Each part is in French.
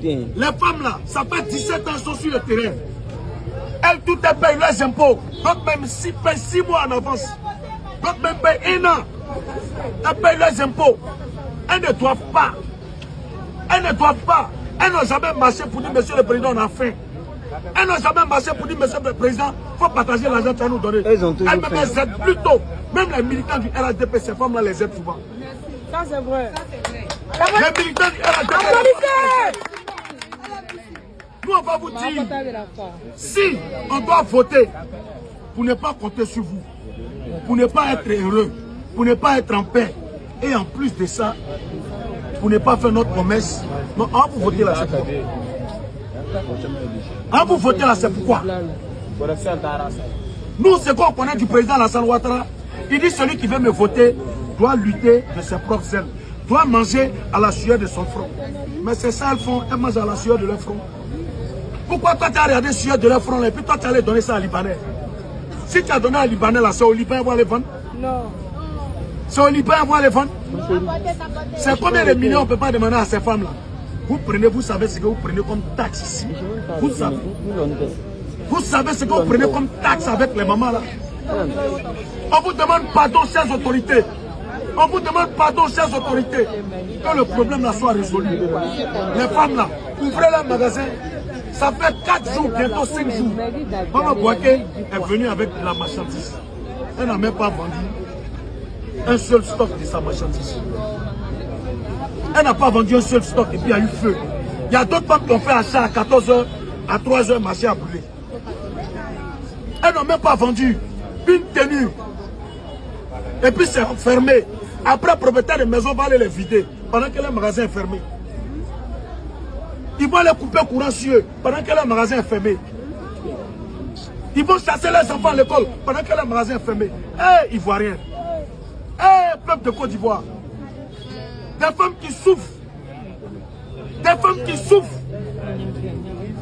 voter. Les femmes là, ça fait 17 ans qu'elles sont sur le terrain. Elles toutes payent leurs impôts. D'autres même payent 6 mois en avance. D'autres même payent 1 an. Elles payent leurs impôts. Elles ne doivent pas. Elles ne doivent pas. Elles n'ont jamais marché pour dire Monsieur le Président, on a faim. Elles n'ont jamais marché pour dire Monsieur le Président, il faut partager l'argent que nous donner. Elles ont toujours Elles les aident plutôt. Même les militants du RHDP, ces femmes-là les aident souvent. Ça c'est vrai. Les militants du RHDP. Nous, on va vous dire, si on doit voter pour ne pas compter sur vous, pour ne pas être heureux, pour ne pas être en paix, et en plus de ça, pour ne pas faire notre promesse, non, on va vous voter là, c'est pourquoi. On va vous voter là, c'est pourquoi. Nous, ce qu'on connaît du président Alassane Ouattara, il dit celui qui veut me voter doit lutter de ses propres ailes, doit manger à la sueur de son front. Mais c'est ça, elles font, elles mangent à la sueur de leur front. Pourquoi toi tu as regardé sur de leur front et puis toi tu allais donner ça à Libanais? Si tu as donné à Libanais là, c'est au Liban, ils vont les vendre? Non. C'est au Liban, ils vont les vendre? C'est combien de millions on ne peut pas demander à ces femmes là? Vous prenez, vous savez ce que vous prenez comme taxe ici. Vous savez ce que vous prenez comme taxe avec les mamans là. On vous demande pardon, chers autorités. On vous demande pardon, chers autorités. Que le problème là soit résolu. Les femmes là, ouvrez leur magasin. Ça fait 4 jours, bientôt 5 jours. Maman Boaké est venue avec la marchandise. Elle n'a même pas vendu un seul stock de sa marchandise. Elle n'a pas vendu un seul stock et puis il y a eu feu. Il y a d'autres femmes qui ont fait achat à 14h, à 3h, marché à brûler. Elles n'ont même pas vendu une tenue. Et puis c'est fermé. Après, le propriétaire de maison va aller les vider pendant que le magasin est fermé. Ils vont les couper courant sur eux pendant que le magasin est fermé. Ils vont chasser les enfants à l'école pendant que le magasin est fermé. Eh, Ivoiriens. Eh, peuple de Côte d'Ivoire. Des femmes qui souffrent. Des femmes qui souffrent.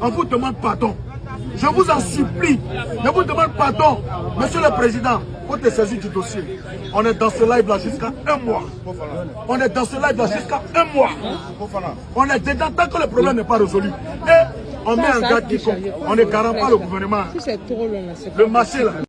On vous demande pardon. Je vous en supplie. Je vous demande pardon. Monsieur le Président, pour te saisir du dossier. On est dans ce live là jusqu'à 1 mois. On est dans ce live là jusqu'à 1 mois. On est dedans tant que le problème n'est pas résolu. Et on met en garde quiconque. On ne garant pas le gouvernement. Le marché là.